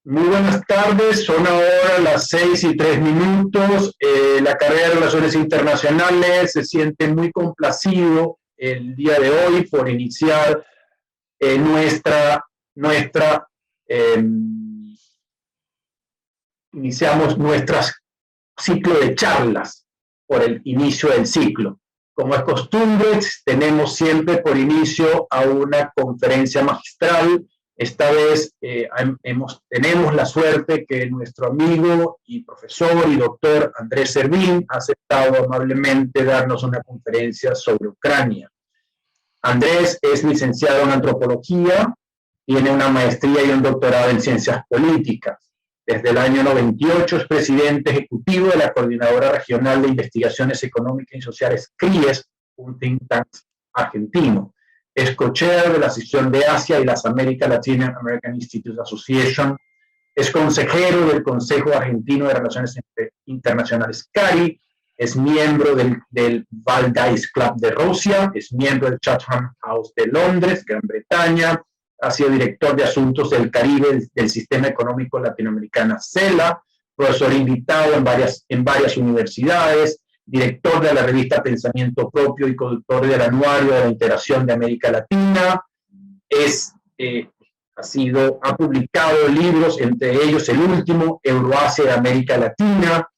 Muy buenas tardes, son ahora las 6:03. La carrera de Relaciones Internacionales se siente muy complacido el día de hoy por iniciar nuestra eh, iniciamos nuestro ciclo de charlas por el inicio del ciclo. Como es costumbre, tenemos siempre por inicio a una conferencia magistral. Esta vez tenemos la suerte que nuestro amigo y profesor y doctor Andrés Servín ha aceptado amablemente darnos una conferencia sobre Ucrania. Andrés es licenciado en antropología, tiene una maestría y un doctorado en ciencias políticas. Desde el año 98 es presidente ejecutivo de la Coordinadora Regional de Investigaciones Económicas y Sociales, CRIES, un think tank argentino. Es co-chair de la sección de Asia y las Américas Latin American Institute Association. Es consejero del Consejo Argentino de Relaciones Internacionales, CARI. Es miembro del Valdais Club de Rusia. Es miembro del Chatham House de Londres, Gran Bretaña. Ha sido director de Asuntos del Caribe del Sistema Económico Latinoamericano, CELA, profesor invitado en varias universidades, director de la revista Pensamiento Propio y conductor del Anuario de la Integración de América Latina. Ha publicado libros, entre ellos el último, Euroasia de América Latina,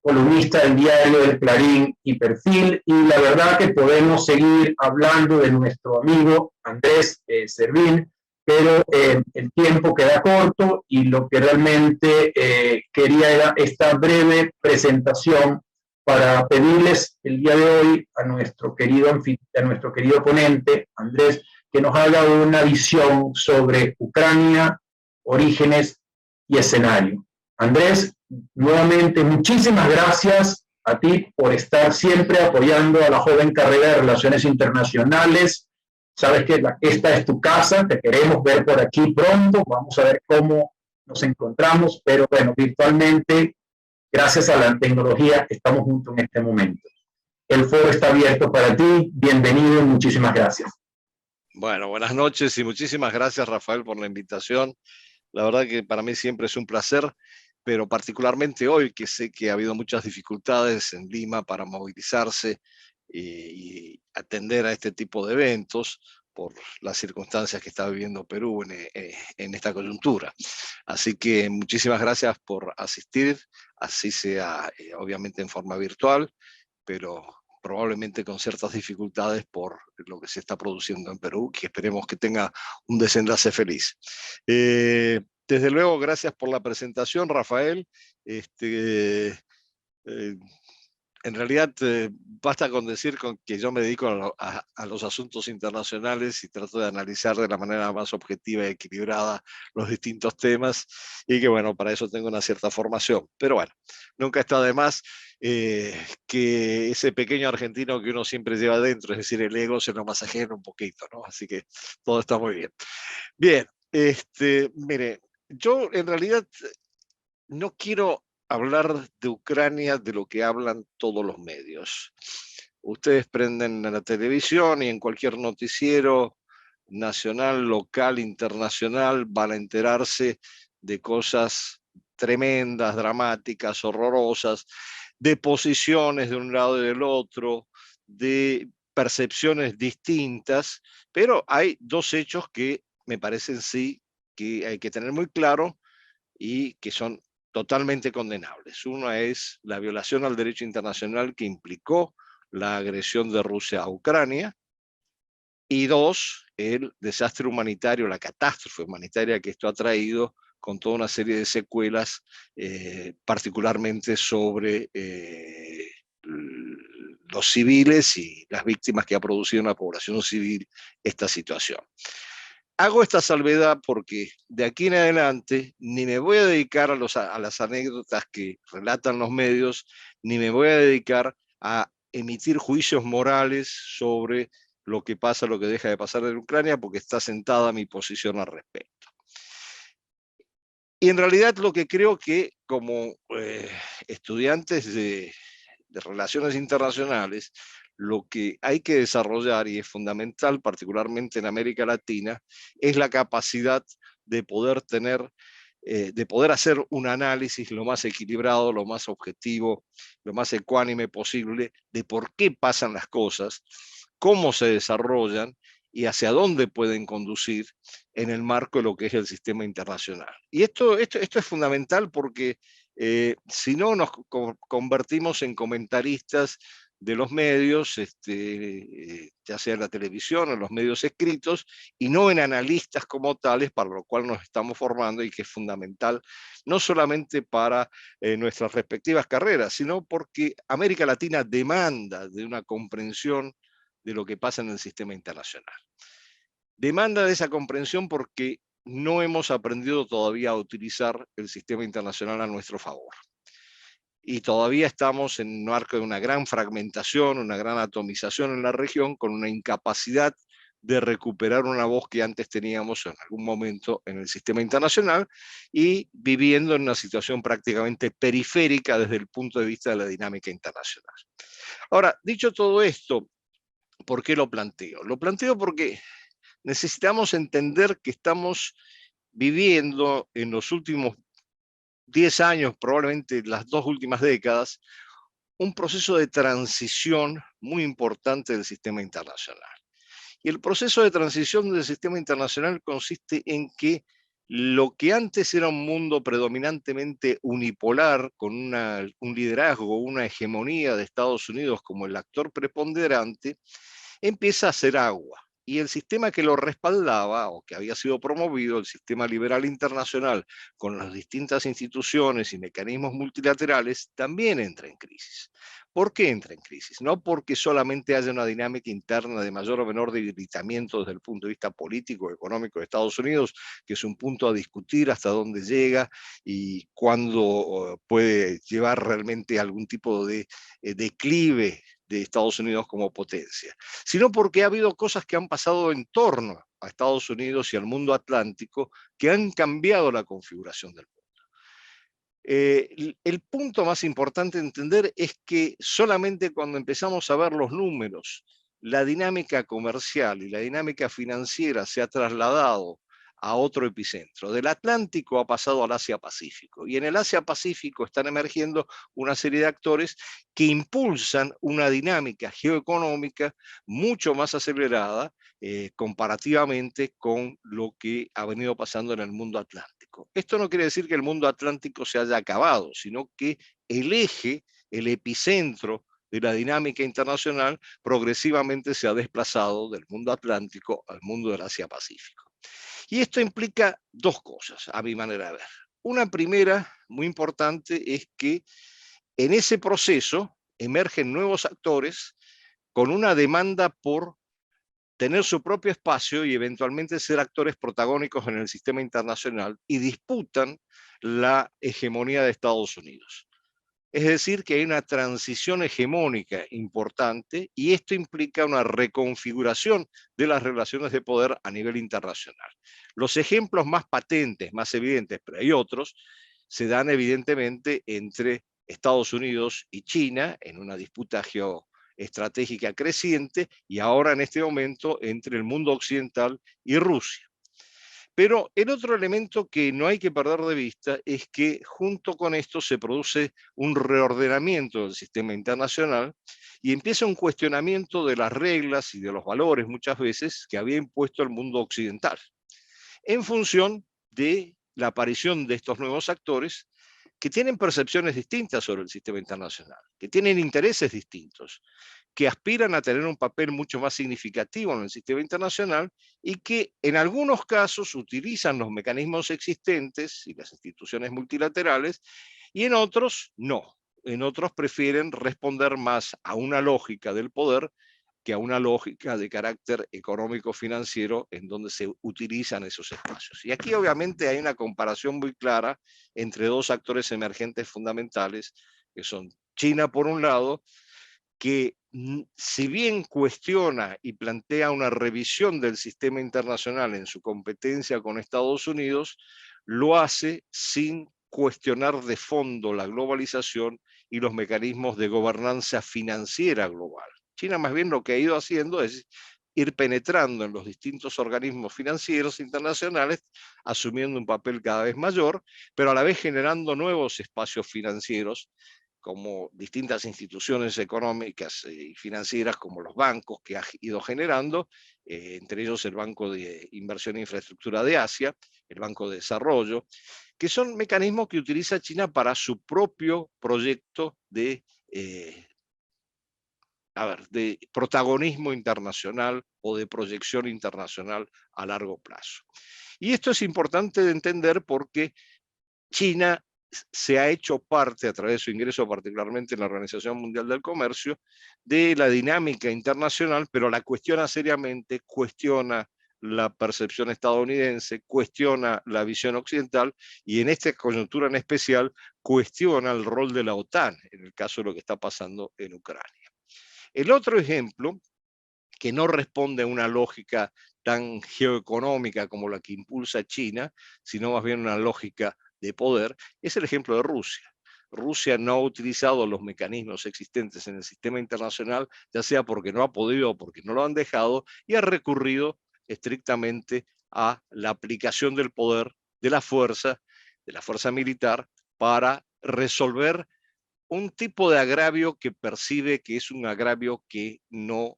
columnista del diario El Clarín y Perfil, y la verdad que podemos seguir hablando de nuestro amigo Andrés Servín, pero el tiempo queda corto y lo que realmente quería era esta breve presentación para pedirles el día de hoy a nuestro querido ponente, Andrés, que nos haga una visión sobre Ucrania, orígenes y escenario. Andrés, nuevamente, muchísimas gracias a ti por estar siempre apoyando a la joven carrera de Relaciones Internacionales. Sabes que esta es tu casa, te queremos ver por aquí pronto, vamos a ver cómo nos encontramos, pero bueno, virtualmente, gracias a la tecnología, estamos juntos en este momento. El foro está abierto para ti, bienvenido y muchísimas gracias. Bueno, buenas noches y muchísimas gracias, Rafael, por la invitación. La verdad que para mí siempre es un placer, pero particularmente hoy, que sé que ha habido muchas dificultades en Lima para movilizarse y atender a este tipo de eventos por las circunstancias que está viviendo Perú en esta coyuntura. Así que muchísimas gracias por asistir, así sea obviamente en forma virtual, pero probablemente con ciertas dificultades por lo que se está produciendo en Perú, que esperemos que tenga un desenlace feliz. Desde luego, gracias por la presentación, Rafael. En realidad, basta con decir que yo me dedico a los asuntos internacionales y trato de analizar de la manera más objetiva y equilibrada los distintos temas, y que bueno, para eso tengo una cierta formación. Pero bueno, nunca está de más que ese pequeño argentino que uno siempre lleva dentro, es decir, el ego, se lo masajea un poquito, ¿no? Así que todo está muy bien. Bien, mire, yo en realidad no quiero hablar de Ucrania de lo que hablan todos los medios. Ustedes prenden la televisión y en cualquier noticiero nacional, local, internacional, van a enterarse de cosas tremendas, dramáticas, horrorosas, de posiciones de un lado y del otro, de percepciones distintas, pero hay dos hechos que me parecen sí que hay que tener muy claro y que son totalmente condenables. Una es la violación al derecho internacional que implicó la agresión de Rusia a Ucrania, y dos, el desastre humanitario, la catástrofe humanitaria que esto ha traído con toda una serie de secuelas, particularmente sobre los civiles y las víctimas que ha producido en la población civil esta situación. Hago esta salvedad porque de aquí en adelante ni me voy a dedicar a las anécdotas que relatan los medios, ni me voy a dedicar a emitir juicios morales sobre lo que pasa, lo que deja de pasar en Ucrania, porque está sentada mi posición al respecto. Y en realidad lo que creo que como estudiantes de relaciones internacionales, lo que hay que desarrollar, y es fundamental, particularmente en América Latina, es la capacidad de poder tener de poder hacer un análisis lo más equilibrado, lo más objetivo, lo más ecuánime posible de por qué pasan las cosas, cómo se desarrollan y hacia dónde pueden conducir en el marco de lo que es el sistema internacional. Y esto es fundamental porque si no nos convertimos en comentaristas de los medios, ya sea en la televisión o en los medios escritos, y no en analistas como tales, para lo cual nos estamos formando y que es fundamental, no solamente para nuestras respectivas carreras, sino porque América Latina demanda de una comprensión de lo que pasa en el sistema internacional. Demanda de esa comprensión porque no hemos aprendido todavía a utilizar el sistema internacional a nuestro favor. Y todavía estamos en un marco de una gran fragmentación, una gran atomización en la región, con una incapacidad de recuperar una voz que antes teníamos en algún momento en el sistema internacional y viviendo en una situación prácticamente periférica desde el punto de vista de la dinámica internacional. Ahora, dicho todo esto, ¿por qué lo planteo? Lo planteo porque necesitamos entender que estamos viviendo en los últimos 10 años, probablemente las 2 últimas décadas, un proceso de transición muy importante del sistema internacional. Y el proceso de transición del sistema internacional consiste en que lo que antes era un mundo predominantemente unipolar, con un liderazgo, una hegemonía de Estados Unidos como el actor preponderante, empieza a hacer agua. Y el sistema que lo respaldaba, o que había sido promovido, el sistema liberal internacional, con las distintas instituciones y mecanismos multilaterales, también entra en crisis. ¿Por qué entra en crisis? No porque solamente haya una dinámica interna de mayor o menor debilitamiento desde el punto de vista político, económico de Estados Unidos, que es un punto a discutir hasta dónde llega y cuándo puede llevar realmente a algún tipo de declive de Estados Unidos como potencia, sino porque ha habido cosas que han pasado en torno a Estados Unidos y al mundo atlántico que han cambiado la configuración del mundo. El punto más importante de entender es que solamente cuando empezamos a ver los números, la dinámica comercial y la dinámica financiera se ha trasladado a otro epicentro. Del Atlántico ha pasado al Asia-Pacífico, y en el Asia-Pacífico están emergiendo una serie de actores que impulsan una dinámica geoeconómica mucho más acelerada comparativamente con lo que ha venido pasando en el mundo atlántico. Esto no quiere decir que el mundo atlántico se haya acabado, sino que el eje, el epicentro de la dinámica internacional progresivamente se ha desplazado del mundo atlántico al mundo del Asia-Pacífico. Y esto implica dos cosas, a mi manera de ver. Una primera, muy importante, es que en ese proceso emergen nuevos actores con una demanda por tener su propio espacio y eventualmente ser actores protagónicos en el sistema internacional, y disputan la hegemonía de Estados Unidos. Es decir, que hay una transición hegemónica importante, y esto implica una reconfiguración de las relaciones de poder a nivel internacional. Los ejemplos más patentes, más evidentes, pero hay otros, se dan evidentemente entre Estados Unidos y China en una disputa geoestratégica creciente, y ahora en este momento entre el mundo occidental y Rusia. Pero el otro elemento que no hay que perder de vista es que junto con esto se produce un reordenamiento del sistema internacional y empieza un cuestionamiento de las reglas y de los valores muchas veces que había impuesto el mundo occidental, en función de la aparición de estos nuevos actores que tienen percepciones distintas sobre el sistema internacional, que tienen intereses distintos, que aspiran a tener un papel mucho más significativo en el sistema internacional, y que en algunos casos utilizan los mecanismos existentes y las instituciones multilaterales, y en otros no. En otros prefieren responder más a una lógica del poder que a una lógica de carácter económico-financiero en donde se utilizan esos espacios. Y aquí obviamente hay una comparación muy clara entre dos actores emergentes fundamentales, que son China por un lado, que si bien cuestiona y plantea una revisión del sistema internacional en su competencia con Estados Unidos, lo hace sin cuestionar de fondo la globalización y los mecanismos de gobernanza financiera global. China más bien lo que ha ido haciendo es ir penetrando en los distintos organismos financieros internacionales, asumiendo un papel cada vez mayor, pero a la vez generando nuevos espacios financieros, como distintas instituciones económicas y financieras, como los bancos que ha ido generando, entre ellos el Banco de Inversión e Infraestructura de Asia, el Banco de Desarrollo, que son mecanismos que utiliza China para su propio proyecto de protagonismo internacional o de proyección internacional a largo plazo. Y esto es importante de entender porque China se ha hecho parte, a través de su ingreso particularmente en la Organización Mundial del Comercio, de la dinámica internacional, pero la cuestiona seriamente, cuestiona la percepción estadounidense, cuestiona la visión occidental y en esta coyuntura en especial cuestiona el rol de la OTAN en el caso de lo que está pasando en Ucrania. El otro ejemplo, que no responde a una lógica tan geoeconómica como la que impulsa China, sino más bien una lógica de poder, es el ejemplo de Rusia. Rusia no ha utilizado los mecanismos existentes en el sistema internacional, ya sea porque no ha podido o porque no lo han dejado, y ha recurrido estrictamente a la aplicación del poder, de la fuerza militar, para resolver un tipo de agravio que percibe que es un agravio que no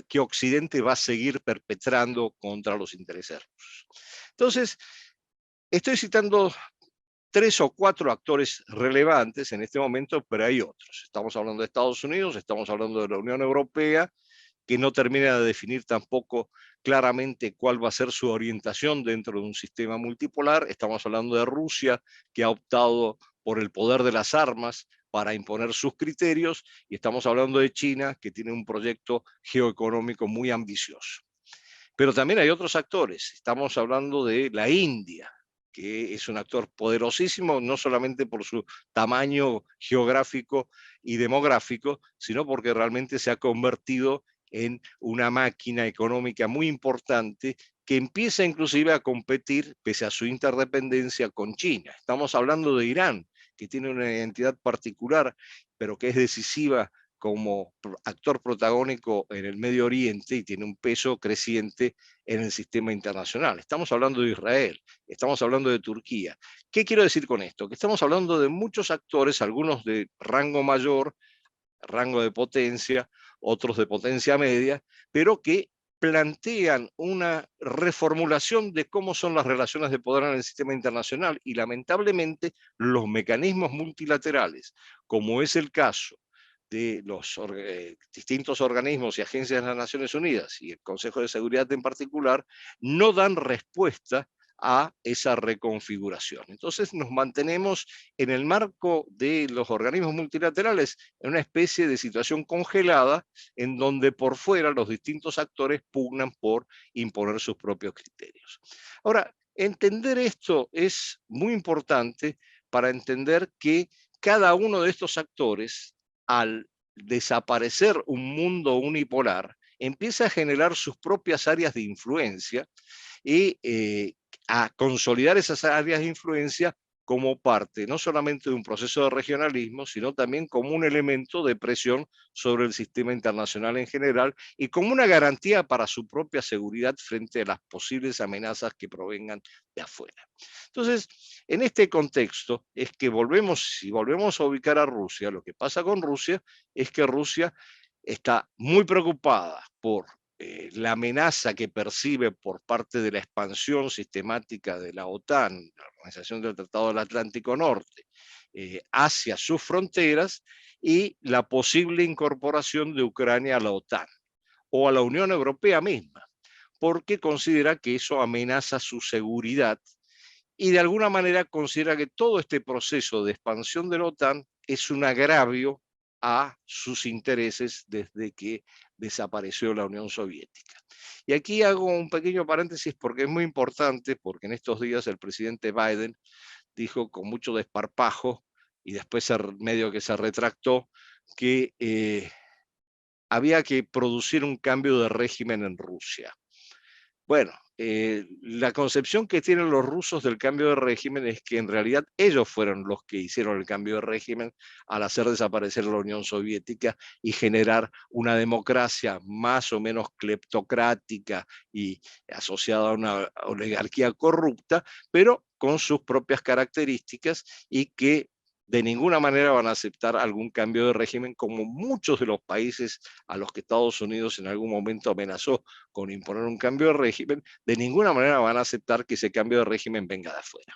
que Occidente va a seguir perpetrando contra los intereses rusos. Entonces, estoy citando 3 o 4 actores relevantes en este momento, pero hay otros. Estamos hablando de Estados Unidos, estamos hablando de la Unión Europea, que no termina de definir tampoco claramente cuál va a ser su orientación dentro de un sistema multipolar. Estamos hablando de Rusia, que ha optado por el poder de las armas para imponer sus criterios, y estamos hablando de China, que tiene un proyecto geoeconómico muy ambicioso. Pero también hay otros actores. Estamos hablando de la India, que es un actor poderosísimo, no solamente por su tamaño geográfico y demográfico, sino porque realmente se ha convertido en una máquina económica muy importante que empieza inclusive a competir, pese a su interdependencia, con China. Estamos hablando de Irán, que tiene una identidad particular, pero que es decisiva como actor protagónico en el Medio Oriente y tiene un peso creciente en el sistema internacional. Estamos hablando de Israel, estamos hablando de Turquía. ¿Qué quiero decir con esto? Que estamos hablando de muchos actores, algunos de rango mayor, rango de potencia, otros de potencia media, pero que plantean una reformulación de cómo son las relaciones de poder en el sistema internacional y lamentablemente los mecanismos multilaterales, como es el caso de los distintos organismos y agencias de las Naciones Unidas y el Consejo de Seguridad en particular, no dan respuesta a esa reconfiguración. Entonces nos mantenemos en el marco de los organismos multilaterales en una especie de situación congelada en donde por fuera los distintos actores pugnan por imponer sus propios criterios. Ahora, entender esto es muy importante para entender que cada uno de estos actores, al desaparecer un mundo unipolar, empieza a generar sus propias áreas de influencia y a consolidar esas áreas de influencia como parte no solamente de un proceso de regionalismo, sino también como un elemento de presión sobre el sistema internacional en general y como una garantía para su propia seguridad frente a las posibles amenazas que provengan de afuera. Entonces, en este contexto es que si volvemos a ubicar a Rusia, lo que pasa con Rusia es que Rusia está muy preocupada por la amenaza que percibe por parte de la expansión sistemática de la OTAN, la Organización del Tratado del Atlántico Norte, hacia sus fronteras y la posible incorporación de Ucrania a la OTAN o a la Unión Europea misma, porque considera que eso amenaza su seguridad y de alguna manera considera que todo este proceso de expansión de la OTAN es un agravio a sus intereses desde que desapareció la Unión Soviética. Y aquí hago un pequeño paréntesis porque es muy importante, porque en estos días el presidente Biden dijo con mucho desparpajo y después medio que se retractó que había que producir un cambio de régimen en Rusia. Bueno, la concepción que tienen los rusos del cambio de régimen es que en realidad ellos fueron los que hicieron el cambio de régimen al hacer desaparecer la Unión Soviética y generar una democracia más o menos cleptocrática y asociada a una oligarquía corrupta, pero con sus propias características, y que de ninguna manera van a aceptar algún cambio de régimen, como muchos de los países a los que Estados Unidos en algún momento amenazó con imponer un cambio de régimen. De ninguna manera van a aceptar que ese cambio de régimen venga de afuera.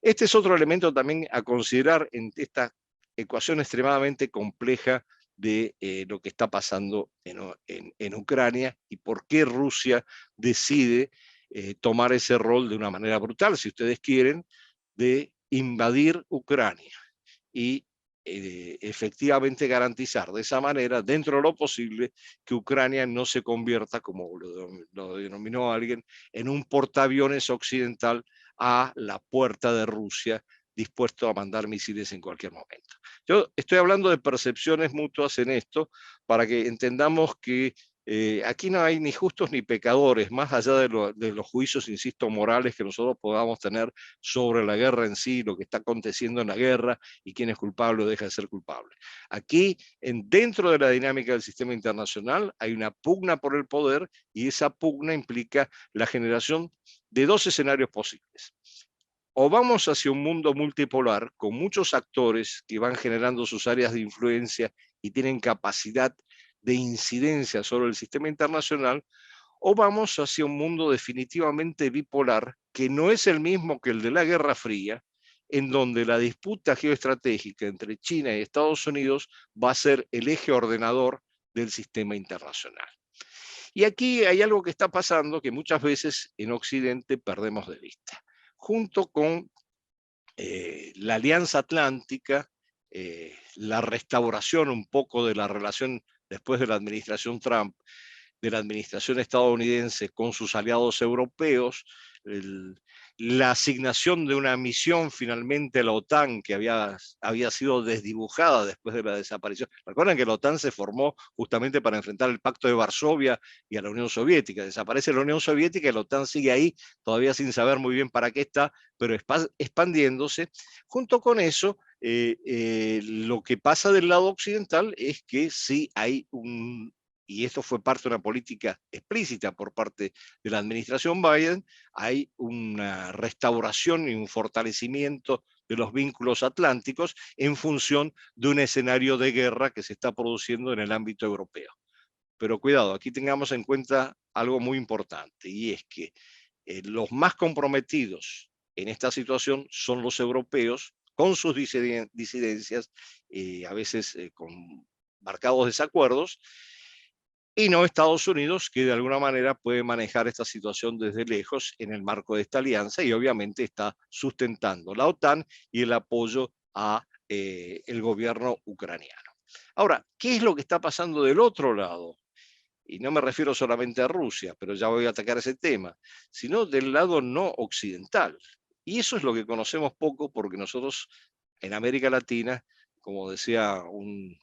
Este es otro elemento también a considerar en esta ecuación extremadamente compleja de lo que está pasando en Ucrania, y por qué Rusia decide tomar ese rol de una manera brutal, si ustedes quieren, de invadir Ucrania y efectivamente garantizar de esa manera, dentro de lo posible, que Ucrania no se convierta, como lo denominó alguien, en un portaaviones occidental a la puerta de Rusia, dispuesto a mandar misiles en cualquier momento. Yo estoy hablando de percepciones mutuas en esto, para que entendamos que aquí no hay ni justos ni pecadores, más allá de los juicios, insisto, morales que nosotros podamos tener sobre la guerra en sí, lo que está aconteciendo en la guerra y quién es culpable o deja de ser culpable. Aquí, dentro de la dinámica del sistema internacional, hay una pugna por el poder, y esa pugna implica la generación de dos escenarios posibles. O vamos hacia un mundo multipolar con muchos actores que van generando sus áreas de influencia y tienen capacidad de incidencia sobre el sistema internacional, o vamos hacia un mundo definitivamente bipolar, que no es el mismo que el de la Guerra Fría, en donde la disputa geoestratégica entre China y Estados Unidos va a ser el eje ordenador del sistema internacional. Y aquí hay algo que está pasando que muchas veces en Occidente perdemos de vista. Junto con la Alianza Atlántica, la restauración un poco de la relación después de la administración Trump, de la administración estadounidense con sus aliados europeos, la asignación de una misión finalmente a la OTAN, que había sido desdibujada después de la desaparición. Recuerden que la OTAN se formó justamente para enfrentar el Pacto de Varsovia y a la Unión Soviética. Desaparece la Unión Soviética y la OTAN sigue ahí, todavía sin saber muy bien para qué está, pero expandiéndose. Junto con eso, lo que pasa del lado occidental es que sí hay y esto fue parte de una política explícita por parte de la administración Biden, hay una restauración y un fortalecimiento de los vínculos atlánticos en función de un escenario de guerra que se está produciendo en el ámbito europeo. Pero cuidado, aquí tengamos en cuenta algo muy importante, y es que los más comprometidos en esta situación son los europeos, con sus disidencias, a veces con marcados desacuerdos, y no Estados Unidos, que de alguna manera puede manejar esta situación desde lejos en el marco de esta alianza, y obviamente está sustentando la OTAN y el apoyo a el gobierno ucraniano. Ahora, ¿qué es lo que está pasando del otro lado? Y no me refiero solamente a Rusia, pero ya voy a atacar ese tema, sino del lado no occidental. Y eso es lo que conocemos poco, porque nosotros en América Latina, como decía un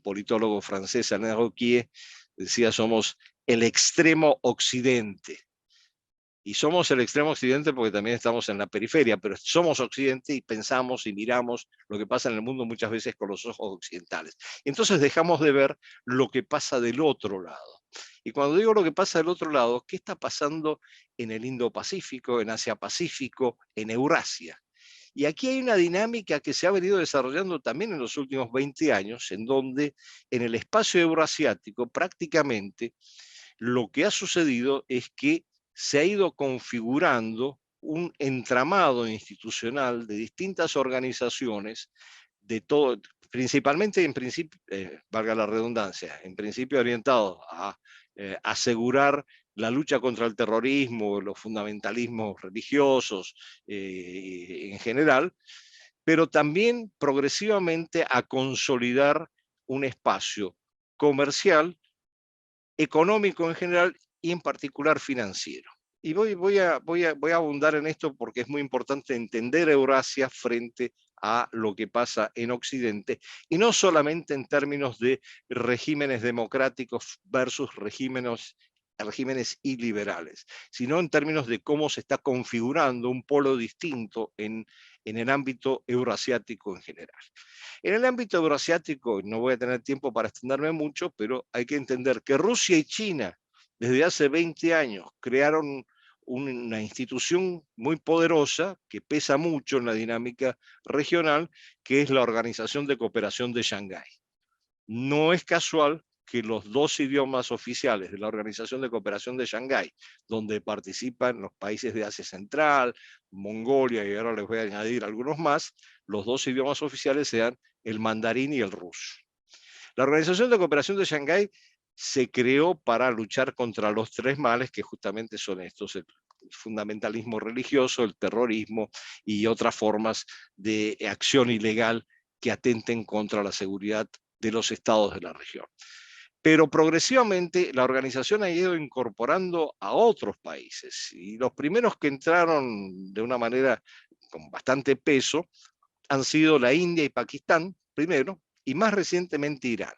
politólogo francés, Alain Roquier, decía, somos el extremo occidente. Y somos el extremo occidente porque también estamos en la periferia, pero somos occidente y pensamos y miramos lo que pasa en el mundo muchas veces con los ojos occidentales. Entonces dejamos de ver lo que pasa del otro lado. Y cuando digo lo que pasa del otro lado, ¿qué está pasando en el Indo-Pacífico, en Asia-Pacífico, en Eurasia? Y aquí hay una dinámica que se ha venido desarrollando también en los últimos 20 años, en donde en el espacio euroasiático prácticamente lo que ha sucedido es que se ha ido configurando un entramado institucional de distintas organizaciones, de todo, principalmente en principio, valga la redundancia, en principio orientado a asegurar la lucha contra el terrorismo, los fundamentalismos religiosos en general, pero también progresivamente a consolidar un espacio comercial, económico en general y en particular financiero. Y voy a abundar en esto porque es muy importante entender Eurasia frente a lo que pasa en Occidente, y no solamente en términos de regímenes democráticos versus regímenes regímenes iliberales, sino en términos de cómo se está configurando un polo distinto en el ámbito euroasiático en general. En el ámbito euroasiático, no voy a tener tiempo para extenderme mucho, pero hay que entender que Rusia y China, desde hace 20 años, crearon una institución muy poderosa que pesa mucho en la dinámica regional, que es la Organización de Cooperación de Shanghái. No es casual que los dos idiomas oficiales de la Organización de Cooperación de Shanghái, donde participan los países de Asia Central, Mongolia, y ahora les voy a añadir algunos más, los dos idiomas oficiales sean el mandarín y el ruso. La Organización de Cooperación de Shanghái se creó para luchar contra los tres males que justamente son estos: el fundamentalismo religioso, el terrorismo y otras formas de acción ilegal que atenten contra la seguridad de los estados de la región. Pero progresivamente la organización ha ido incorporando a otros países, y los primeros que entraron de una manera con bastante peso han sido la India y Pakistán primero, y más recientemente Irán.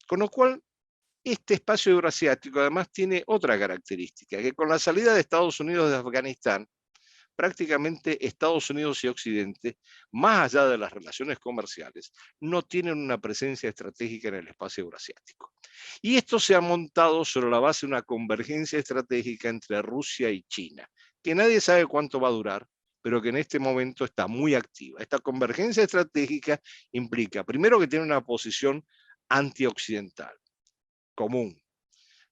Con lo cual, este espacio euroasiático además tiene otra característica, que con la salida de Estados Unidos de Afganistán, prácticamente Estados Unidos y Occidente, más allá de las relaciones comerciales, no tienen una presencia estratégica en el espacio euroasiático. Y esto se ha montado sobre la base de una convergencia estratégica entre Rusia y China, que nadie sabe cuánto va a durar, pero que en este momento está muy activa. Esta convergencia estratégica implica, primero, que tiene una posición antioccidental común.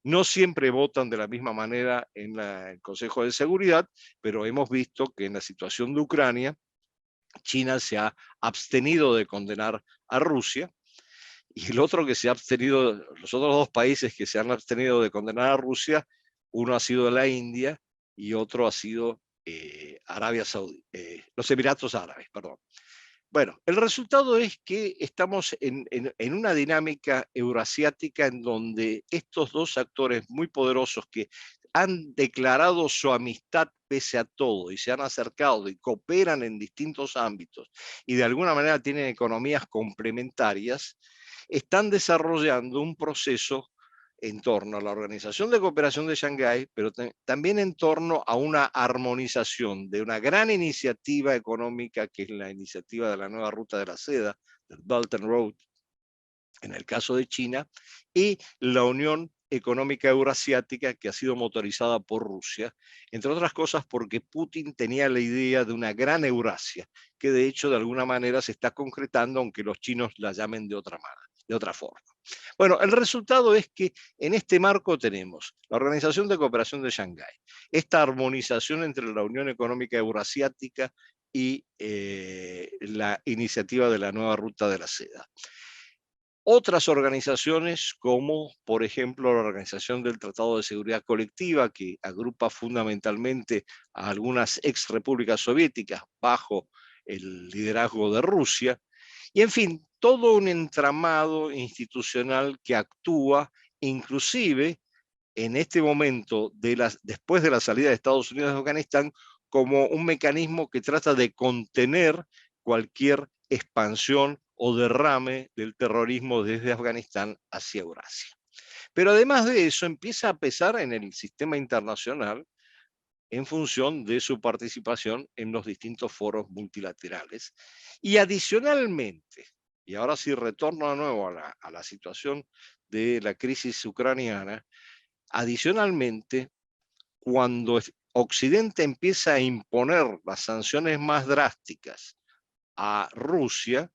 No siempre votan de la misma manera en el Consejo de Seguridad, pero hemos visto que en la situación de Ucrania, China se ha abstenido de condenar a Rusia, y el otro que se ha abstenido, los otros dos países que se han abstenido de condenar a Rusia, uno ha sido la India y otro ha sido Arabia Saudí, los Emiratos Árabes, perdón. Bueno, el resultado es que estamos en una dinámica euroasiática en donde estos dos actores muy poderosos, que han declarado su amistad pese a todo y se han acercado y cooperan en distintos ámbitos y de alguna manera tienen economías complementarias, están desarrollando un proceso en torno a la Organización de Cooperación de Shanghái, pero también en torno a una armonización de una gran iniciativa económica, que es la iniciativa de la nueva ruta de la seda, del Belt and Road, en el caso de China, y la Unión Económica Euroasiática, que ha sido motorizada por Rusia, entre otras cosas porque Putin tenía la idea de una gran Eurasia, que de hecho de alguna manera se está concretando, aunque los chinos la llamen de otra manera, de otra forma. Bueno, el resultado es que en este marco tenemos la Organización de Cooperación de Shanghái, esta armonización entre la Unión Económica Euroasiática y la iniciativa de la nueva ruta de la seda. Otras organizaciones, como por ejemplo la Organización del Tratado de Seguridad Colectiva, que agrupa fundamentalmente a algunas ex repúblicas soviéticas bajo el liderazgo de Rusia, y en fin, todo un entramado institucional que actúa inclusive en este momento, después de la salida de Estados Unidos de Afganistán, como un mecanismo que trata de contener cualquier expansión o derrame del terrorismo desde Afganistán hacia Eurasia. Pero además de eso, empieza a pesar en el sistema internacional en función de su participación en los distintos foros multilaterales. Y adicionalmente, y ahora sí retorno de nuevo a la situación de la crisis ucraniana, adicionalmente, cuando Occidente empieza a imponer las sanciones más drásticas a Rusia,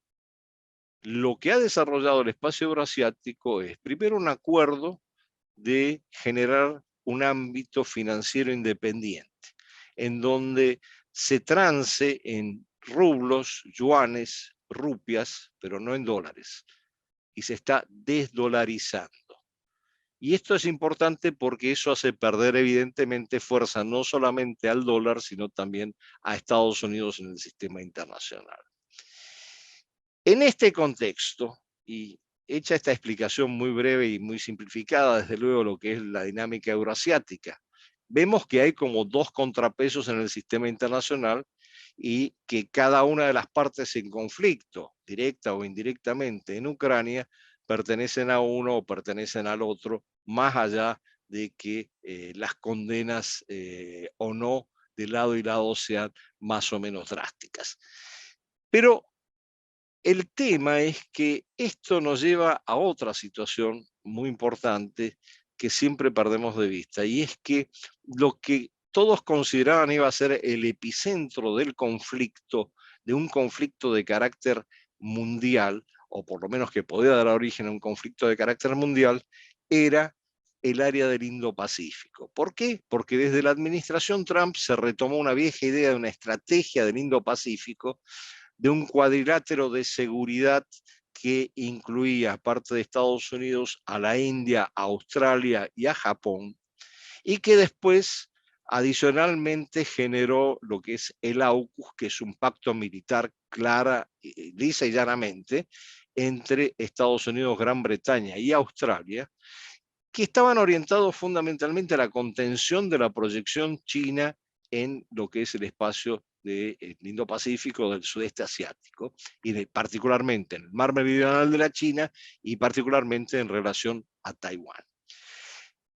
lo que ha desarrollado el espacio euroasiático es primero un acuerdo de generar un ámbito financiero independiente, en donde se trance en rublos, yuanes, rupias, pero no en dólares, y se está desdolarizando. Y esto es importante porque eso hace perder evidentemente fuerza no solamente al dólar, sino también a Estados Unidos en el sistema internacional. En este contexto, y hecha esta explicación muy breve y muy simplificada, desde luego, lo que es la dinámica euroasiática, vemos que hay como dos contrapesos en el sistema internacional y que cada una de las partes en conflicto, directa o indirectamente en Ucrania, pertenecen a uno o pertenecen al otro, más allá de que las condenas o no de lado y lado sean más o menos drásticas. Pero el tema es que esto nos lleva a otra situación muy importante que siempre perdemos de vista, y es que lo que todos consideraban iba a ser el epicentro del conflicto, de un conflicto de carácter mundial, o por lo menos que podía dar origen a un conflicto de carácter mundial, era el área del Indo-Pacífico. ¿Por qué? Porque desde la administración Trump se retomó una vieja idea de una estrategia del Indo-Pacífico, de un cuadrilátero de seguridad que incluía, aparte de Estados Unidos, a la India, a Australia y a Japón, y que después adicionalmente generó lo que es el AUKUS, que es un pacto militar clara, lisa y llanamente, entre Estados Unidos, Gran Bretaña y Australia, que estaban orientados fundamentalmente a la contención de la proyección china en lo que es el espacio del Indo-Pacífico, del sudeste asiático, y particularmente en el mar meridional de la China y particularmente en relación a Taiwán.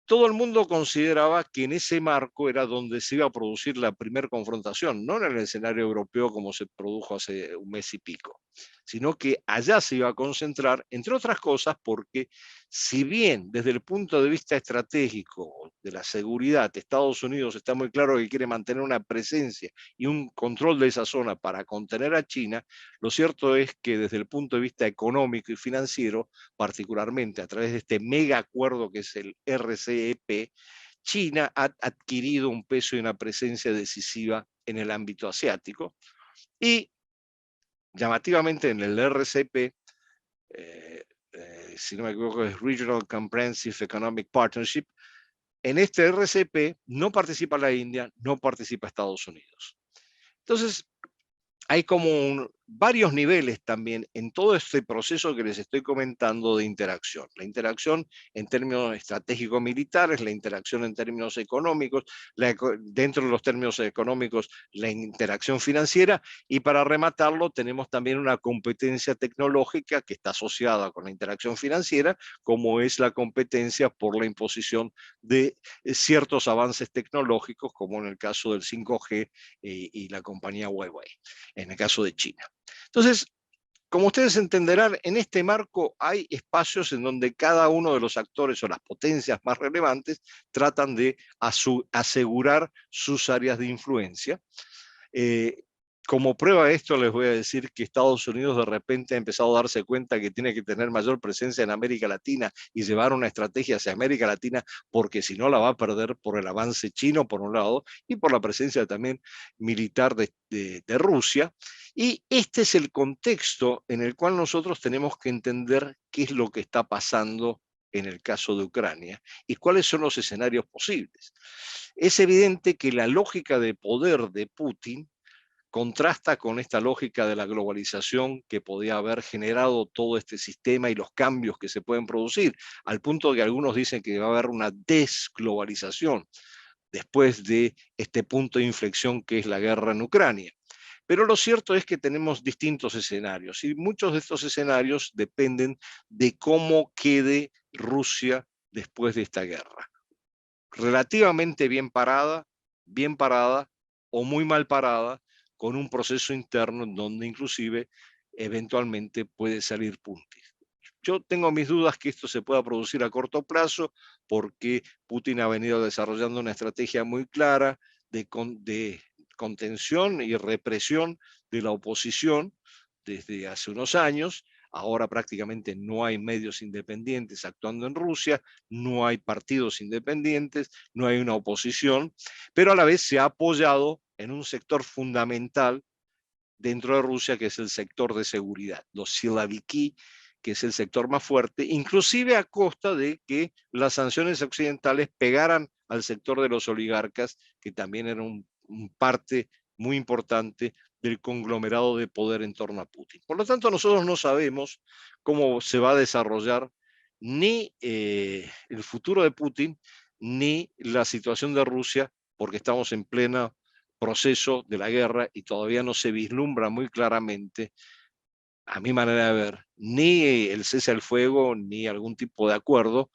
Todo el mundo consideraba que en ese marco era donde se iba a producir la primera confrontación, no en el escenario europeo como se produjo hace un mes y pico, sino que allá se iba a concentrar, entre otras cosas, porque si bien desde el punto de vista estratégico de la seguridad, Estados Unidos está muy claro que quiere mantener una presencia y un control de esa zona para contener a China, lo cierto es que desde el punto de vista económico y financiero, particularmente a través de este mega acuerdo que es el RCEP, China ha adquirido un peso y una presencia decisiva en el ámbito asiático, y llamativamente en el RCEP, si no me equivoco es Regional Comprehensive Economic Partnership, en este RCEP no participa la India, no participa Estados Unidos. Entonces, hay como varios niveles también en todo este proceso que les estoy comentando de interacción. La interacción en términos estratégicos militares, la interacción en términos económicos, dentro de los términos económicos, la interacción financiera, y para rematarlo tenemos también una competencia tecnológica que está asociada con la interacción financiera, como es la competencia por la imposición de ciertos avances tecnológicos, como en el caso del 5G y la compañía Huawei, en el caso de China. Entonces, como ustedes entenderán, en este marco hay espacios en donde cada uno de los actores o las potencias más relevantes tratan de asegurar sus áreas de influencia. Como prueba de esto les voy a decir que Estados Unidos de repente ha empezado a darse cuenta que tiene que tener mayor presencia en América Latina y llevar una estrategia hacia América Latina, porque si no la va a perder por el avance chino por un lado y por la presencia también militar de Rusia. Y este es el contexto en el cual nosotros tenemos que entender qué es lo que está pasando en el caso de Ucrania y cuáles son los escenarios posibles. Es evidente que la lógica de poder de Putin contrasta con esta lógica de la globalización que podía haber generado todo este sistema y los cambios que se pueden producir, al punto que algunos dicen que va a haber una desglobalización después de este punto de inflexión que es la guerra en Ucrania. Pero lo cierto es que tenemos distintos escenarios, y muchos de estos escenarios dependen de cómo quede Rusia después de esta guerra. Relativamente bien parada o muy mal parada, con un proceso interno en donde inclusive eventualmente puede salir Putin. Yo tengo mis dudas que esto se pueda producir a corto plazo, porque Putin ha venido desarrollando una estrategia muy clara de contención y represión de la oposición desde hace unos años. Ahora prácticamente no hay medios independientes actuando en Rusia, no hay partidos independientes, no hay una oposición, pero a la vez se ha apoyado en un sector fundamental dentro de Rusia, que es el sector de seguridad, los silaviki, que es el sector más fuerte, inclusive a costa de que las sanciones occidentales pegaran al sector de los oligarcas, que también era un parte muy importante del conglomerado de poder en torno a Putin. Por lo tanto, nosotros no sabemos cómo se va a desarrollar ni el futuro de Putin, ni la situación de Rusia, porque estamos en pleno proceso de la guerra y todavía no se vislumbra muy claramente, a mi manera de ver, ni el cese al fuego ni algún tipo de acuerdo,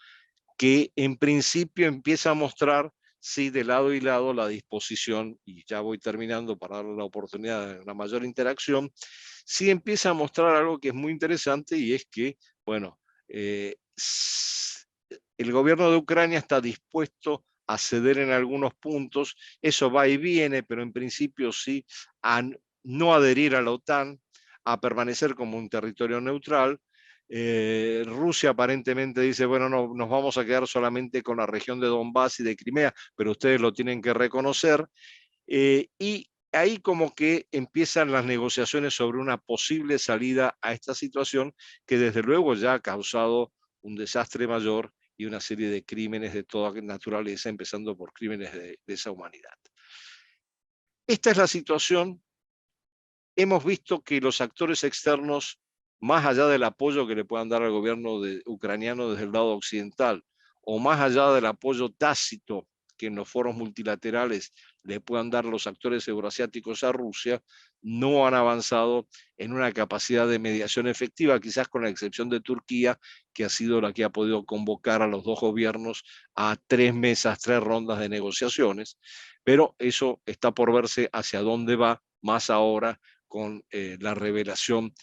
que en principio empieza a mostrar, sí, de lado y lado la disposición, y ya voy terminando para darle la oportunidad de una mayor interacción, sí empieza a mostrar algo que es muy interesante, y es que, bueno, el gobierno de Ucrania está dispuesto a ceder en algunos puntos, eso va y viene, pero en principio sí, a no adherir a la OTAN, a permanecer como un territorio neutral. Rusia aparentemente dice, bueno, no, nos vamos a quedar solamente con la región de Donbass y de Crimea, pero ustedes lo tienen que reconocer. Y ahí como que empiezan las negociaciones sobre una posible salida a esta situación que desde luego ya ha causado un desastre mayor y una serie de crímenes de toda naturaleza, empezando por crímenes de esa humanidad. Esta es la situación. Hemos visto que los actores externos, más allá del apoyo que le puedan dar al gobierno ucraniano desde el lado occidental, o más allá del apoyo tácito que en los foros multilaterales le puedan dar los actores euroasiáticos a Rusia, no han avanzado en una capacidad de mediación efectiva, quizás con la excepción de Turquía, que ha sido la que ha podido convocar a los dos gobiernos a 3 mesas, 3 rondas de negociaciones, pero eso está por verse hacia dónde va, más ahora con la revelación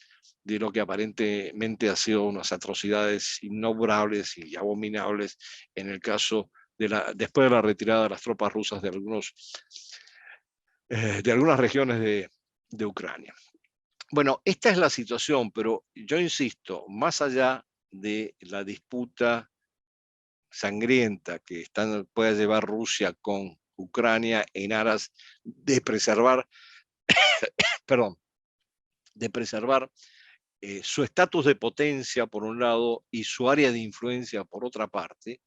de lo que aparentemente ha sido unas atrocidades innombrables y abominables en el caso después de la retirada de las tropas rusas de algunas regiones de Ucrania. Bueno, esta es la situación, pero yo insisto, más allá de la disputa sangrienta que puede llevar Rusia con Ucrania en aras de preservar, perdón, de preservar su estatus de potencia por un lado y su área de influencia por otra parte,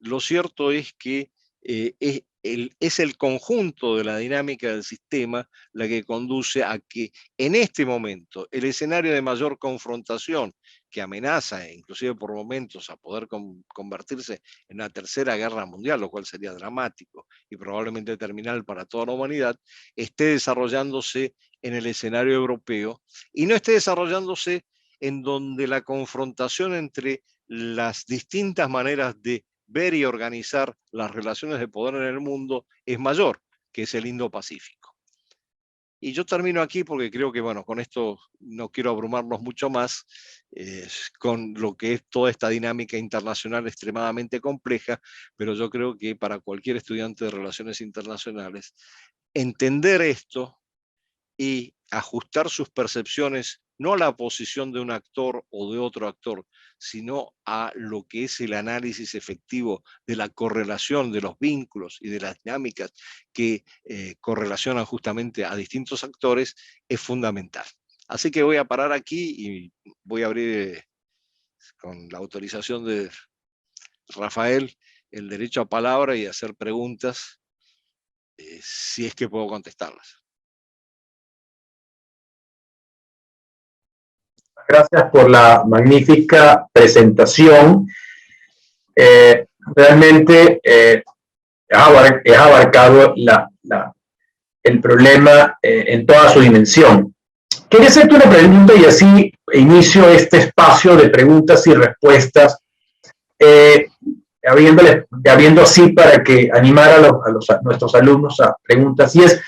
lo cierto es que es el conjunto de la dinámica del sistema la que conduce a que en este momento el escenario de mayor confrontación que amenaza, inclusive por momentos, a poder convertirse en una tercera guerra mundial, lo cual sería dramático y probablemente terminal para toda la humanidad, esté desarrollándose en el escenario europeo y no esté desarrollándose en donde la confrontación entre las distintas maneras de ver y organizar las relaciones de poder en el mundo es mayor, que es el Indo-Pacífico. Y yo termino aquí porque creo que, bueno, con esto no quiero abrumarnos mucho más, con lo que es toda esta dinámica internacional extremadamente compleja, pero yo creo que para cualquier estudiante de relaciones internacionales, entender esto y ajustar sus percepciones no a la posición de un actor o de otro actor, sino a lo que es el análisis efectivo de la correlación de los vínculos y de las dinámicas que correlacionan justamente a distintos actores, es fundamental. Así que voy a parar aquí y voy a abrir, con la autorización de Rafael, el derecho a palabra y hacer preguntas, si es que puedo contestarlas. Gracias por la magnífica presentación. Realmente has abarcado el problema en toda su dimensión. Quería hacerte una pregunta y así inicio este espacio de preguntas y respuestas, habiendo así para que animar a nuestros alumnos a preguntas. Y es,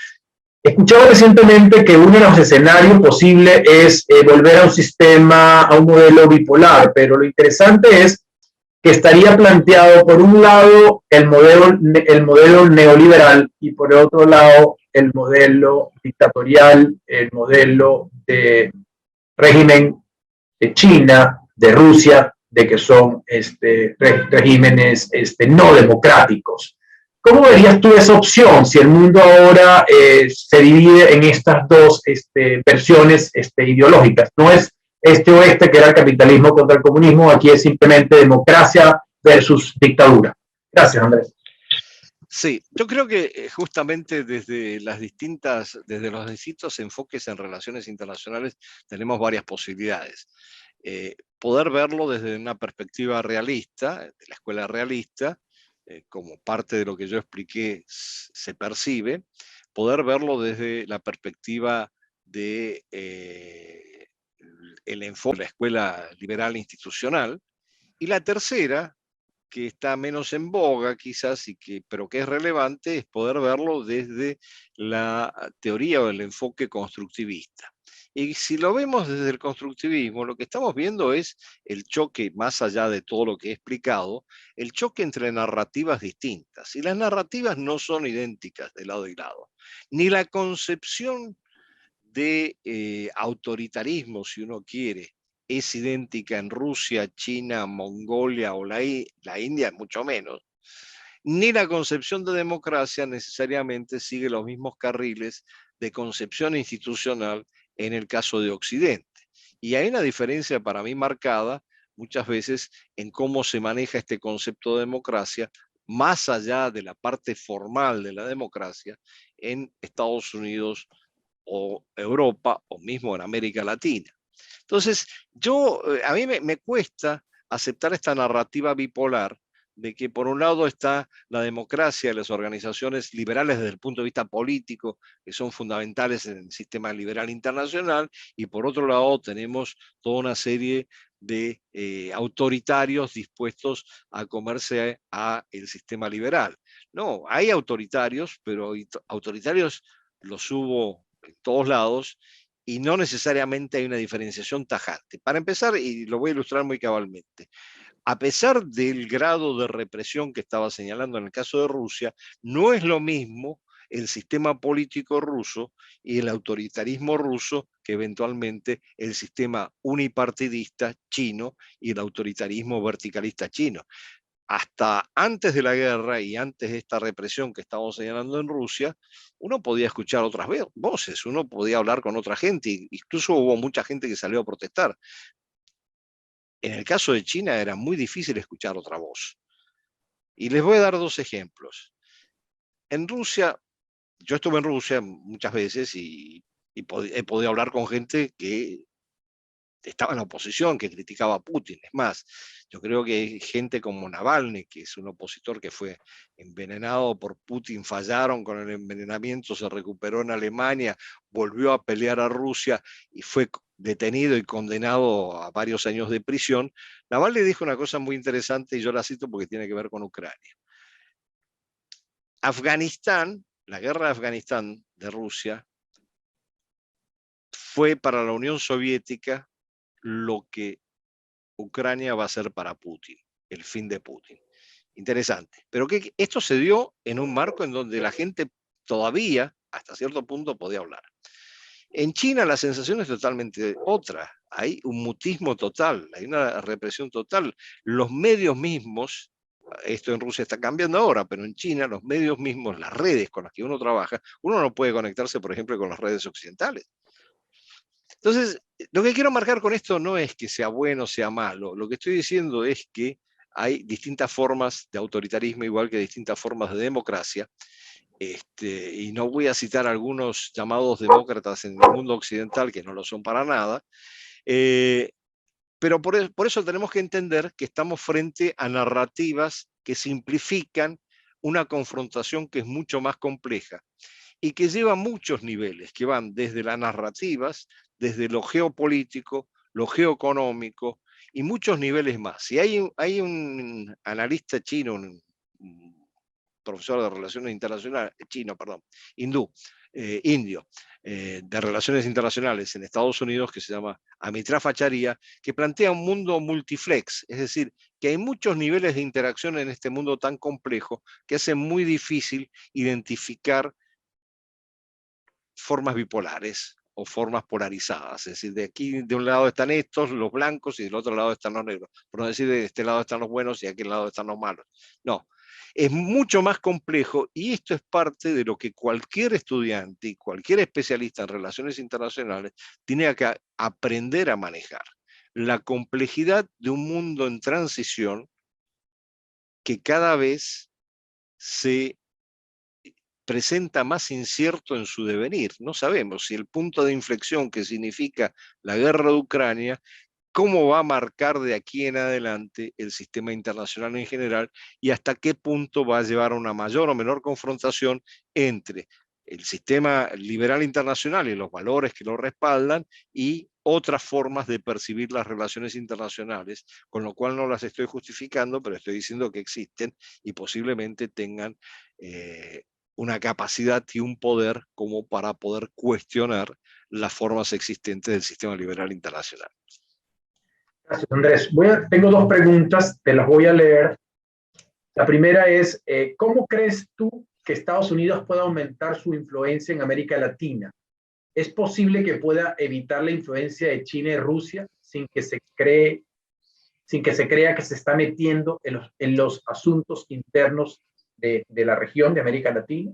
he escuchado recientemente que uno de los escenarios posibles es volver a un sistema, a un modelo bipolar, pero lo interesante es que estaría planteado por un lado el modelo neoliberal y por el otro lado el modelo dictatorial, el modelo de régimen de China, de Rusia, de que son regímenes no democráticos. ¿Cómo verías tú esa opción si el mundo ahora se divide en estas dos versiones ideológicas? No es este-oeste, que era el capitalismo contra el comunismo, aquí es simplemente democracia versus dictadura. Gracias, Andrés. Sí, yo creo que justamente desde los distintos enfoques en relaciones internacionales tenemos varias posibilidades. Poder verlo desde una perspectiva realista, de la escuela realista, como parte de lo que yo expliqué se percibe, poder verlo desde la perspectiva de el enfoque de la escuela liberal institucional, y la tercera, que está menos en boga quizás, pero que es relevante, es poder verlo desde la teoría o el enfoque constructivista. Y si lo vemos desde el constructivismo, lo que estamos viendo es el choque, más allá de todo lo que he explicado, el choque entre narrativas distintas. Y las narrativas no son idénticas de lado y lado. Ni la concepción de autoritarismo, si uno quiere, es idéntica en Rusia, China, Mongolia o la India, mucho menos. Ni la concepción de democracia necesariamente sigue los mismos carriles de concepción institucional en el caso de Occidente. Y hay una diferencia para mí marcada muchas veces en cómo se maneja este concepto de democracia, más allá de la parte formal de la democracia, en Estados Unidos o Europa o mismo en América Latina. Entonces, a mí me cuesta aceptar esta narrativa bipolar de que por un lado está la democracia y las organizaciones liberales desde el punto de vista político, que son fundamentales en el sistema liberal internacional, y por otro lado tenemos toda una serie de autoritarios dispuestos a comerse a el sistema liberal. No, hay autoritarios, pero autoritarios los hubo en todos lados, y no necesariamente hay una diferenciación tajante. Para empezar, y lo voy a ilustrar muy cabalmente, a pesar del grado de represión que estaba señalando en el caso de Rusia, no es lo mismo el sistema político ruso y el autoritarismo ruso que eventualmente el sistema unipartidista chino y el autoritarismo verticalista chino. Hasta antes de la guerra y antes de esta represión que estamos señalando en Rusia, uno podía escuchar otras voces, uno podía hablar con otra gente, incluso hubo mucha gente que salió a protestar. En el caso de China era muy difícil escuchar otra voz. Y les voy a dar dos ejemplos. En Rusia, yo estuve en Rusia muchas veces y he podido hablar con gente que estaba en la oposición, que criticaba a Putin. Es más, yo creo que hay gente como Navalny, que es un opositor que fue envenenado por Putin, fallaron con el envenenamiento, se recuperó en Alemania, volvió a pelear a Rusia y fue detenido y condenado a varios años de prisión. Navalny dijo una cosa muy interesante y yo la cito porque tiene que ver con Ucrania. Afganistán, la guerra de Afganistán de Rusia, fue para la Unión Soviética lo que Ucrania va a ser para Putin, el fin de Putin. Interesante. Pero que esto se dio en un marco en donde la gente todavía, hasta cierto punto, podía hablar. En China la sensación es totalmente otra. Hay un mutismo total, hay una represión total. Los medios mismos, esto en Rusia está cambiando ahora, pero en China los medios mismos, las redes con las que uno trabaja, uno no puede conectarse, por ejemplo, con las redes occidentales. Entonces, lo que quiero marcar con esto no es que sea bueno o sea malo. Lo que estoy diciendo es que hay distintas formas de autoritarismo, igual que distintas formas de democracia. Y no voy a citar algunos llamados demócratas en el mundo occidental, que no lo son para nada. Pero por eso tenemos que entender que estamos frente a narrativas que simplifican una confrontación que es mucho más compleja y que lleva muchos niveles, que van desde las narrativas, desde lo geopolítico, lo geoeconómico y muchos niveles más. Y hay un analista chino, un profesor de relaciones internacionales, indio, de relaciones internacionales en Estados Unidos, que se llama Amitra Facharia, que plantea un mundo multiflex, es decir, que hay muchos niveles de interacción en este mundo tan complejo que hace muy difícil identificar formas bipolares o formas polarizadas, es decir, de aquí de un lado están estos, los blancos, y del otro lado están los negros, por no decir de este lado están los buenos y de aquel lado están los malos. No, es mucho más complejo y esto es parte de lo que cualquier estudiante y cualquier especialista en relaciones internacionales tiene que aprender a manejar. La complejidad de un mundo en transición que cada vez se presenta más incierto en su devenir. No sabemos si el punto de inflexión que significa la guerra de Ucrania, cómo va a marcar de aquí en adelante el sistema internacional en general y hasta qué punto va a llevar a una mayor o menor confrontación entre el sistema liberal internacional y los valores que lo respaldan y otras formas de percibir las relaciones internacionales, con lo cual no las estoy justificando, pero estoy diciendo que existen y posiblemente tengan una capacidad y un poder como para poder cuestionar las formas existentes del sistema liberal internacional. Gracias, Andrés. Tengo dos preguntas, te las voy a leer. La primera es, ¿cómo crees tú que Estados Unidos pueda aumentar su influencia en América Latina? ¿Es posible que pueda evitar la influencia de China y Rusia sin que se crea que se está metiendo en los asuntos internos de la región de América Latina?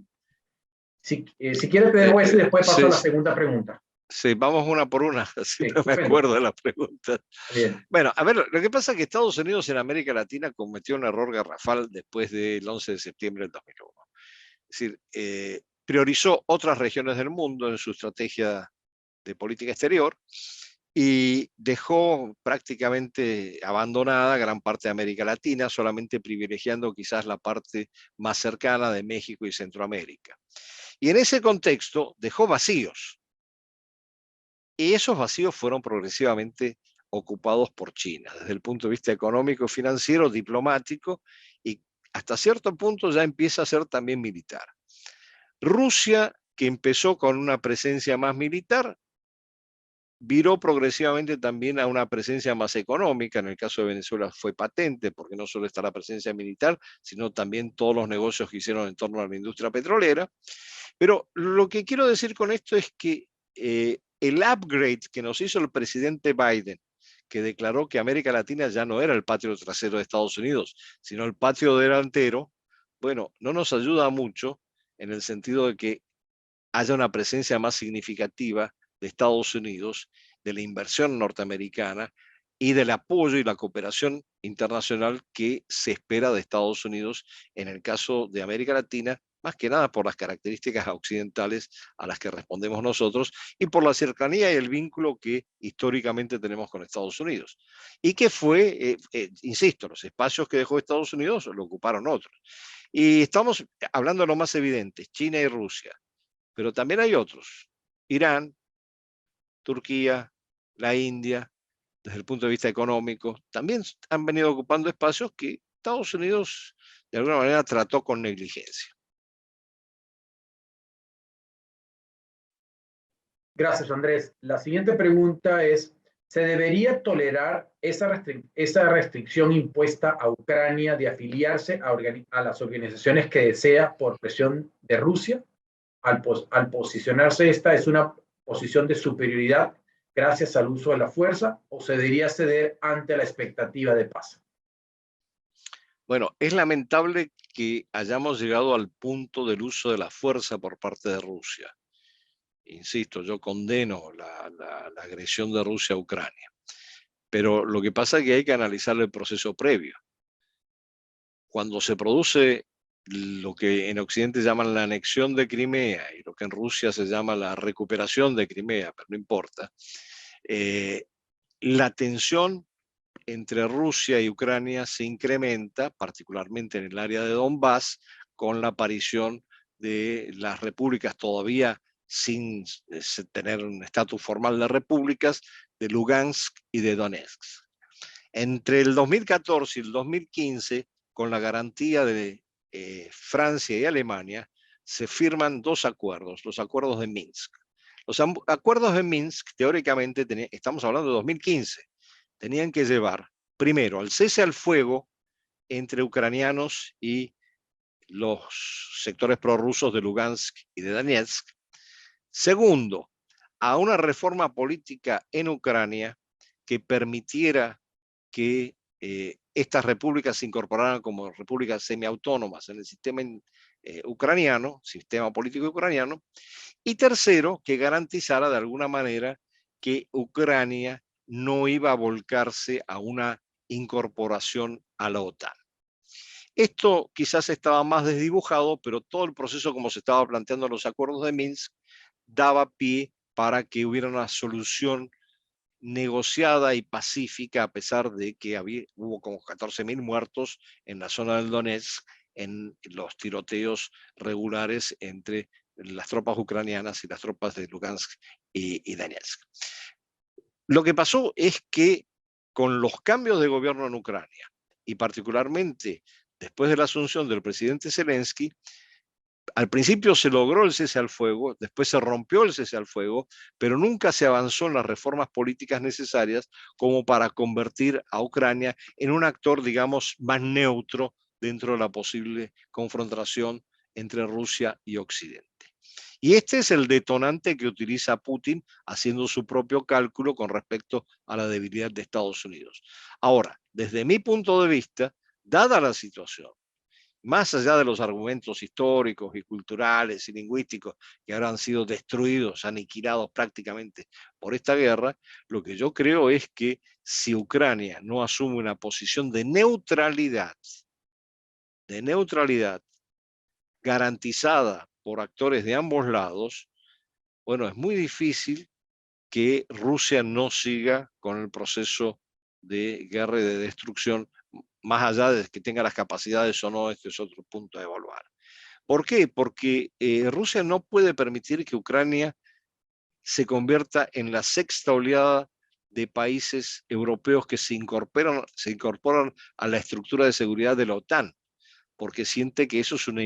Si quieres te dejo eso y después paso a la segunda pregunta. Sí, vamos una por una, así Sí, no me acuerdo de las preguntas. Bien. Bueno, a ver, lo que pasa es que Estados Unidos en América Latina cometió un error garrafal después del 11 de septiembre del 2001. Es decir, priorizó otras regiones del mundo en su estrategia de política exterior y dejó prácticamente abandonada gran parte de América Latina, solamente privilegiando quizás la parte más cercana de México y Centroamérica. Y en ese contexto dejó vacíos. Y esos vacíos fueron progresivamente ocupados por China, desde el punto de vista económico, financiero, diplomático, y hasta cierto punto ya empieza a ser también militar. Rusia, que empezó con una presencia más militar, viró progresivamente también a una presencia más económica. En el caso de Venezuela fue patente, porque no solo está la presencia militar, sino también todos los negocios que hicieron en torno a la industria petrolera. Pero lo que quiero decir con esto es que el upgrade que nos hizo el presidente Biden, que declaró que América Latina ya no era el patio trasero de Estados Unidos, sino el patio delantero, bueno, no nos ayuda mucho en el sentido de que haya una presencia más significativa de Estados Unidos, de la inversión norteamericana y del apoyo y la cooperación internacional que se espera de Estados Unidos en el caso de América Latina, más que nada por las características occidentales a las que respondemos nosotros y por la cercanía y el vínculo que históricamente tenemos con Estados Unidos. Y que fue, insisto, los espacios que dejó Estados Unidos lo ocuparon otros. Y estamos hablando de lo más evidente, China y Rusia, pero también hay otros, Irán, Turquía, la India, desde el punto de vista económico, también han venido ocupando espacios que Estados Unidos de alguna manera trató con negligencia. Gracias, Andrés. La siguiente pregunta es, ¿se debería tolerar esa restricción impuesta a Ucrania de afiliarse a las organizaciones que desea por presión de Rusia? Al posicionarse esta es una posición de superioridad gracias al uso de la fuerza o se debería ceder ante la expectativa de paz? Bueno, es lamentable que hayamos llegado al punto del uso de la fuerza por parte de Rusia. Insisto, yo condeno la agresión de Rusia a Ucrania. Pero lo que pasa es que hay que analizar el proceso previo. Cuando se produce lo que en Occidente llaman la anexión de Crimea y lo que en Rusia se llama la recuperación de Crimea, pero no importa, la tensión entre Rusia y Ucrania se incrementa, particularmente en el área de Donbass, con la aparición de las repúblicas todavía sin tener un estatus formal de repúblicas, de Lugansk y de Donetsk. Entre el 2014 y el 2015, con la garantía de Francia y Alemania, se firman dos acuerdos, los acuerdos de Minsk. Los acuerdos de Minsk, teóricamente, estamos hablando de 2015, tenían que llevar, primero, al cese al fuego entre ucranianos y los sectores prorrusos de Lugansk y de Donetsk. Segundo, a una reforma política en Ucrania que permitiera que estas repúblicas se incorporaran como repúblicas semiautónomas en el sistema ucraniano, sistema político ucraniano. Y tercero, que garantizara de alguna manera que Ucrania no iba a volcarse a una incorporación a la OTAN. Esto quizás estaba más desdibujado, pero todo el proceso como se estaba planteando en los acuerdos de Minsk daba pie para que hubiera una solución negociada y pacífica, a pesar de que hubo como 14.000 muertos en la zona del Donetsk en los tiroteos regulares entre las tropas ucranianas y las tropas de Lugansk y Donetsk. Lo que pasó es que con los cambios de gobierno en Ucrania, y particularmente después de la asunción del presidente Zelensky, al principio se logró el cese al fuego, después se rompió el cese al fuego, pero nunca se avanzó en las reformas políticas necesarias como para convertir a Ucrania en un actor, digamos, más neutro dentro de la posible confrontación entre Rusia y Occidente. Y este es el detonante que utiliza Putin haciendo su propio cálculo con respecto a la debilidad de Estados Unidos. Ahora, desde mi punto de vista, dada la situación, más allá de los argumentos históricos y culturales y lingüísticos que ahora han sido destruidos, aniquilados prácticamente por esta guerra, lo que yo creo es que si Ucrania no asume una posición de neutralidad garantizada por actores de ambos lados, bueno, es muy difícil que Rusia no siga con el proceso de guerra y de destrucción, más allá de que tenga las capacidades o no, este es otro punto a evaluar. ¿Por qué? Porque Rusia no puede permitir que Ucrania se convierta en la sexta oleada de países europeos que se incorporan a la estructura de seguridad de la OTAN, porque siente que eso es una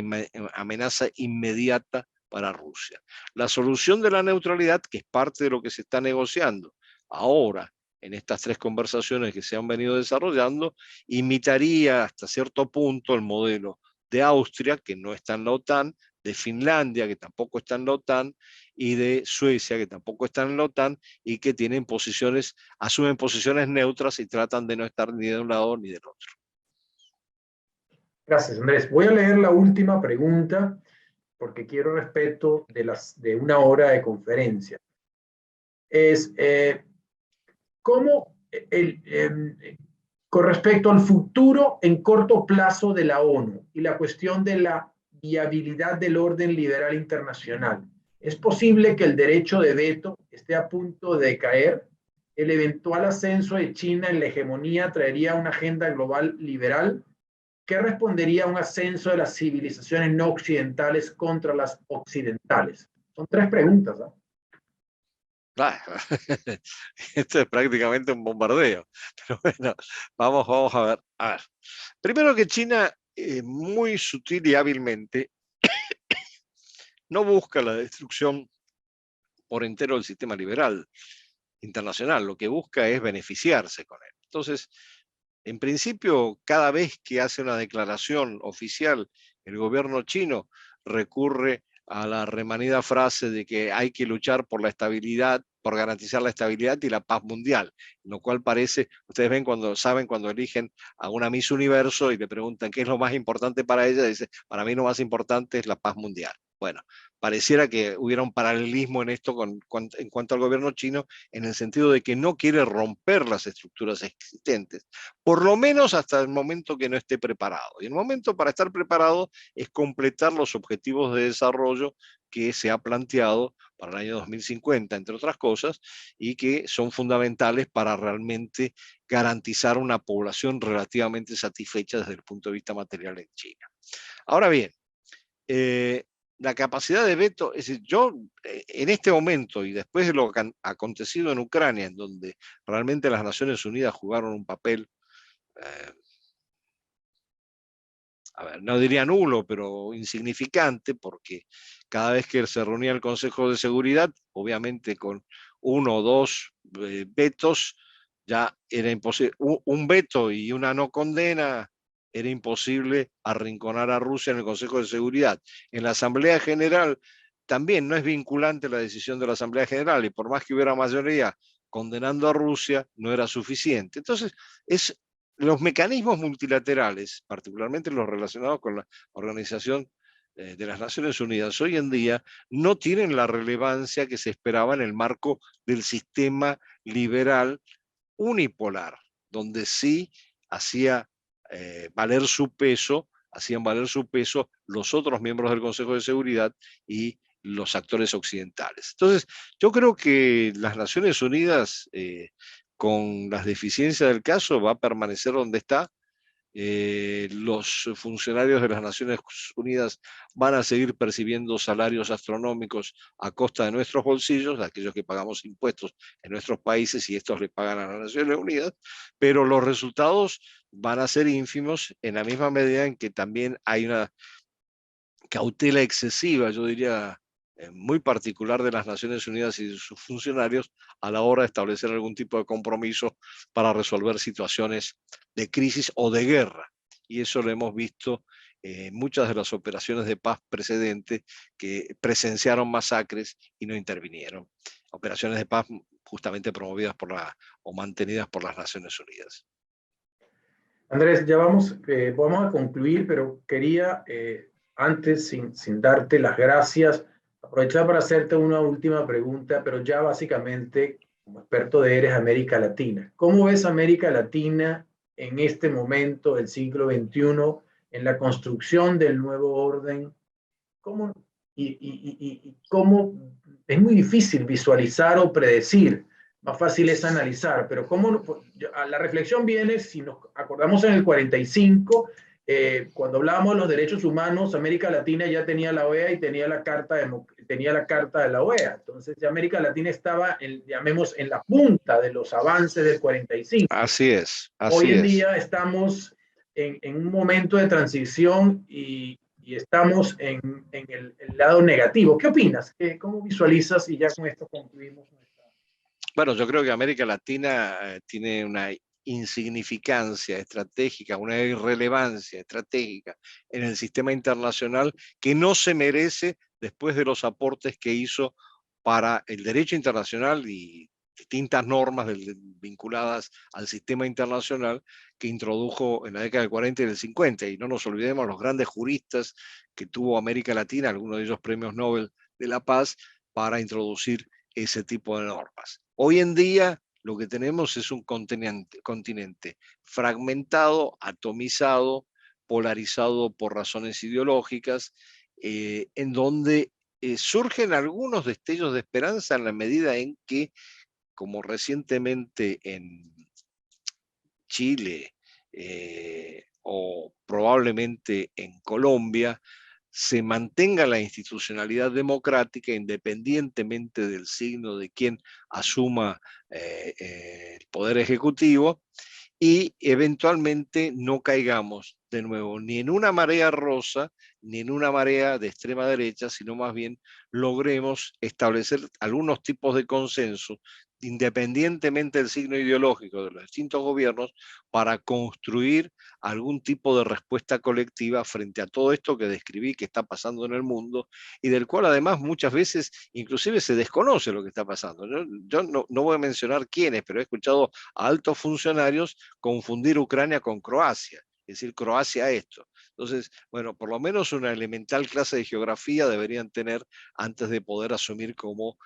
amenaza inmediata para Rusia. La solución de la neutralidad, que es parte de lo que se está negociando ahora en estas tres conversaciones que se han venido desarrollando, imitaría hasta cierto punto el modelo de Austria, que no está en la OTAN, de Finlandia, que tampoco está en la OTAN, y de Suecia, que tampoco está en la OTAN, y que tienen asumen posiciones neutras y tratan de no estar ni de un lado ni del otro. Gracias, Andrés. Voy a leer la última pregunta porque quiero respeto de una hora de conferencia. Es, ¿cómo con respecto al futuro en corto plazo de la ONU y la cuestión de la viabilidad del orden liberal internacional? ¿Es posible que el derecho de veto esté a punto de caer? ¿El eventual ascenso de China en la hegemonía traería una agenda global liberal? ¿Qué respondería a un ascenso de las civilizaciones no occidentales contra las occidentales? Son tres preguntas, ¿no? Esto es prácticamente un bombardeo. Pero bueno, vamos a ver. A ver. Primero que China, muy sutil y hábilmente, no busca la destrucción por entero del sistema liberal internacional, lo que busca es beneficiarse con él. Entonces, en principio, cada vez que hace una declaración oficial, el gobierno chino recurre a la remanida frase de que hay que luchar por la estabilidad, por garantizar la estabilidad y la paz mundial, lo cual parece, ustedes ven cuando eligen a una Miss Universo y le preguntan qué es lo más importante para ella, dice, para mí lo más importante es la paz mundial. Bueno, pareciera que hubiera un paralelismo en esto en cuanto al gobierno chino, en el sentido de que no quiere romper las estructuras existentes, por lo menos hasta el momento que no esté preparado. Y el momento para estar preparado es completar los objetivos de desarrollo que se ha planteado para el año 2050, entre otras cosas, y que son fundamentales para realmente garantizar una población relativamente satisfecha desde el punto de vista material en China. Ahora bien, la capacidad de veto, es decir, yo en este momento y después de lo que ha acontecido en Ucrania, en donde realmente las Naciones Unidas jugaron un papel, a ver, no diría nulo, pero insignificante, porque cada vez que se reunía el Consejo de Seguridad, obviamente con uno o dos vetos, ya era imposible, un veto y una no condena, era imposible arrinconar a Rusia en el Consejo de Seguridad. En la Asamblea General también no es vinculante la decisión de la Asamblea General, y por más que hubiera mayoría condenando a Rusia, no era suficiente. Entonces, los mecanismos multilaterales, particularmente los relacionados con la Organización de las Naciones Unidas, hoy en día no tienen la relevancia que se esperaba en el marco del sistema liberal unipolar, donde sí hacían valer su peso los otros miembros del Consejo de Seguridad y los actores occidentales. Entonces, yo creo que las Naciones Unidas, con las deficiencias del caso, va a permanecer donde está, los funcionarios de las Naciones Unidas van a seguir percibiendo salarios astronómicos a costa de nuestros bolsillos, de aquellos que pagamos impuestos en nuestros países y estos le pagan a las Naciones Unidas, pero los resultados van a ser ínfimos en la misma medida en que también hay una cautela excesiva, yo diría, muy particular de las Naciones Unidas y de sus funcionarios a la hora de establecer algún tipo de compromiso para resolver situaciones de crisis o de guerra. Y eso lo hemos visto en muchas de las operaciones de paz precedentes que presenciaron masacres y no intervinieron. Operaciones de paz justamente promovidas o mantenidas por las Naciones Unidas. Andrés, ya vamos a concluir, pero quería, antes, sin darte las gracias, aprovechar para hacerte una última pregunta, pero ya básicamente, como experto de Eres América Latina. ¿Cómo ves América Latina en este momento del siglo XXI, en la construcción del nuevo orden? ¿Cómo, cómo es muy difícil visualizar o predecir? Más fácil es analizar, pero la reflexión viene si nos acordamos en el 45, cuando hablábamos de los derechos humanos, América Latina ya tenía la OEA y tenía la carta de la OEA. Entonces, ya América Latina estaba, llamemos, en la punta de los avances del 45. Así es, Hoy así en es. día estamos en un momento de transición y estamos en el lado negativo. ¿Qué opinas? ¿Cómo visualizas? Y ya con esto concluimos. Bueno, yo creo que América Latina tiene una insignificancia estratégica, una irrelevancia estratégica en el sistema internacional que no se merece después de los aportes que hizo para el derecho internacional y distintas normas vinculadas al sistema internacional que introdujo en la década del 40 y del 50. Y no nos olvidemos los grandes juristas que tuvo América Latina, algunos de ellos premios Nobel de la Paz, para introducir ese tipo de normas. Hoy en día lo que tenemos es un continente fragmentado, atomizado, polarizado por razones ideológicas, en donde surgen algunos destellos de esperanza en la medida en que, como recientemente en Chile o probablemente en Colombia, se mantenga la institucionalidad democrática independientemente del signo de quien asuma el poder ejecutivo y eventualmente no caigamos de nuevo ni en una marea rosa ni en una marea de extrema derecha, sino más bien logremos establecer algunos tipos de consenso independientemente del signo ideológico de los distintos gobiernos, para construir algún tipo de respuesta colectiva frente a todo esto que describí que está pasando en el mundo y del cual además muchas veces inclusive se desconoce lo que está pasando. Yo no voy a mencionar quiénes, pero he escuchado a altos funcionarios confundir Ucrania con Croacia, es decir, Croacia esto. Entonces, bueno, por lo menos una elemental clase de geografía deberían tener antes de poder asumir como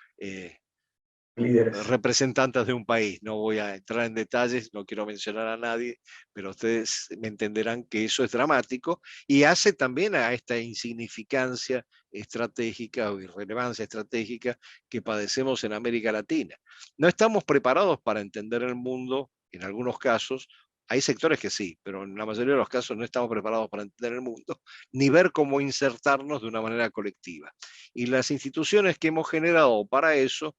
Líderes. representantes de un país. No voy a entrar en detalles, no quiero mencionar a nadie, pero ustedes me entenderán que eso es dramático y hace también a esta insignificancia estratégica o irrelevancia estratégica que padecemos en América Latina. No estamos preparados para entender el mundo, en algunos casos. Hay sectores que sí, pero en la mayoría de los casos no estamos preparados para entender el mundo, ni ver cómo insertarnos de una manera colectiva. Y las instituciones que hemos generado para eso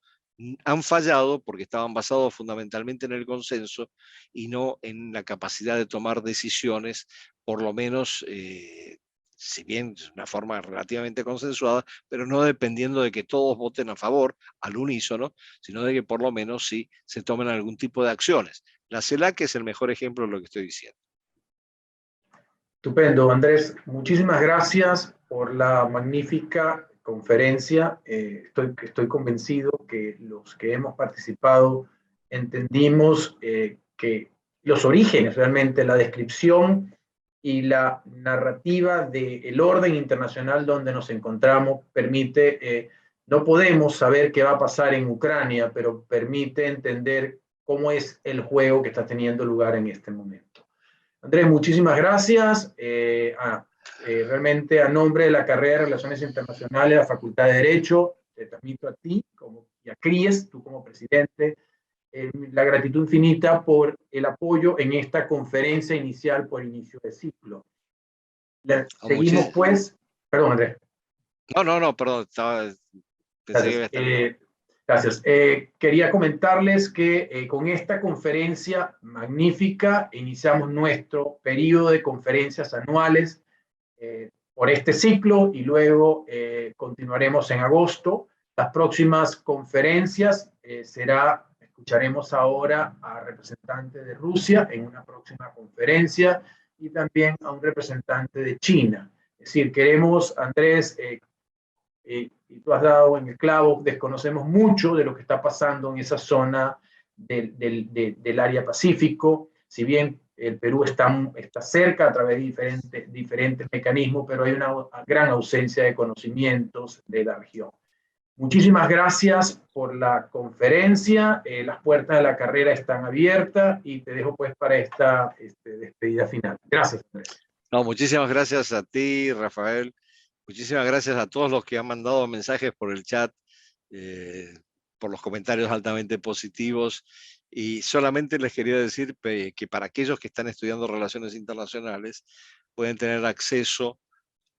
han fallado porque estaban basados fundamentalmente en el consenso y no en la capacidad de tomar decisiones, por lo menos, si bien de una forma relativamente consensuada, pero no dependiendo de que todos voten a favor al unísono, sino de que por lo menos sí se tomen algún tipo de acciones. La CELAC es el mejor ejemplo de lo que estoy diciendo. Estupendo, Andrés. Muchísimas gracias por la magnífica conferencia. Estoy convencido que los que hemos participado entendimos que los orígenes, realmente la descripción y la narrativa del orden internacional donde nos encontramos permite, no podemos saber qué va a pasar en Ucrania, pero permite entender cómo es el juego que está teniendo lugar en este momento. Andrés, muchísimas gracias. Realmente a nombre de la carrera de Relaciones Internacionales de la Facultad de Derecho, te transmito a ti y a CRIES, tú como presidente, la gratitud infinita por el apoyo en esta conferencia inicial por inicio de ciclo. Seguimos pues, perdón Andrés. No, perdón, pensé que iba a estar. Gracias. Quería comentarles que con esta conferencia magnífica iniciamos nuestro periodo de conferencias anuales por este ciclo y luego continuaremos en agosto. Las próximas conferencias escucharemos ahora a representantes de Rusia en una próxima conferencia y también a un representante de China. Es decir, queremos, Andrés, y tú has dado en el clavo, desconocemos mucho de lo que está pasando en esa zona del área Pacífico, si bien el Perú está cerca a través de diferentes mecanismos, pero hay una gran ausencia de conocimientos de la región. Muchísimas gracias por la conferencia, las puertas de la carrera están abiertas y te dejo pues para esta despedida final. Gracias, Andrés. No, muchísimas gracias a ti, Rafael. Muchísimas gracias a todos los que han mandado mensajes por el chat, por los comentarios altamente positivos. Y solamente les quería decir que para aquellos que están estudiando relaciones internacionales, pueden tener acceso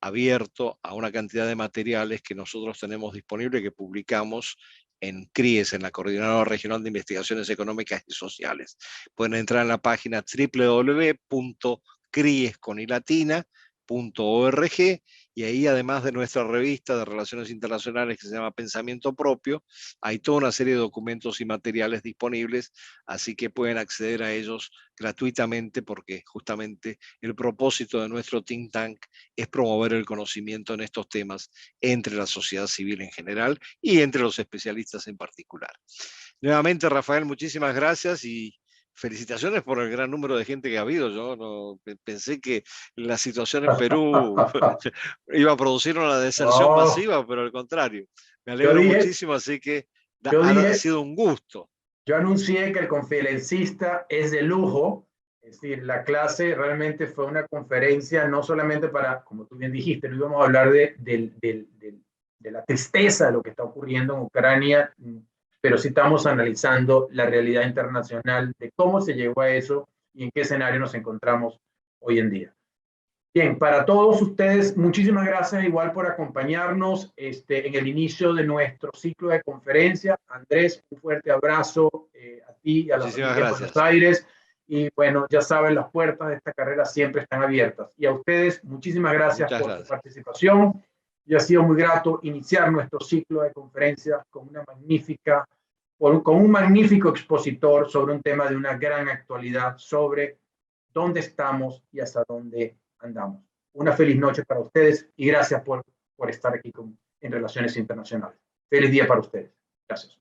abierto a una cantidad de materiales que nosotros tenemos disponible, que publicamos en CRIES, en la Coordinadora Regional de Investigaciones Económicas y Sociales. Pueden entrar en la página www.cries.org y ahí, además de nuestra revista de Relaciones Internacionales que se llama Pensamiento Propio, hay toda una serie de documentos y materiales disponibles, así que pueden acceder a ellos gratuitamente, porque justamente el propósito de nuestro think tank es promover el conocimiento en estos temas entre la sociedad civil en general y entre los especialistas en particular. Nuevamente, Rafael, muchísimas gracias y felicitaciones por el gran número de gente que ha habido. Yo no pensé que la situación en Perú iba a producir una deserción masiva, pero al contrario. Me alegro muchísimo, así que ha sido un gusto. Yo anuncié que el conferencista es de lujo, es decir, la clase realmente fue una conferencia no solamente para, como tú bien dijiste, no íbamos a hablar de la tristeza de lo que está ocurriendo en Ucrania, pero sí estamos analizando la realidad internacional de cómo se llegó a eso y en qué escenario nos encontramos hoy en día. Bien, para todos ustedes, muchísimas gracias igual por acompañarnos en el inicio de nuestro ciclo de conferencia. Andrés, un fuerte abrazo a ti y a la familia de Buenos Aires. Y bueno, ya saben, las puertas de esta carrera siempre están abiertas. Y a ustedes, muchísimas gracias por su participación. Y ha sido muy grato iniciar nuestro ciclo de conferencias con un magnífico expositor sobre un tema de una gran actualidad, sobre dónde estamos y hasta dónde andamos. Una feliz noche para ustedes y gracias por estar aquí en Relaciones Internacionales. Feliz día para ustedes. Gracias.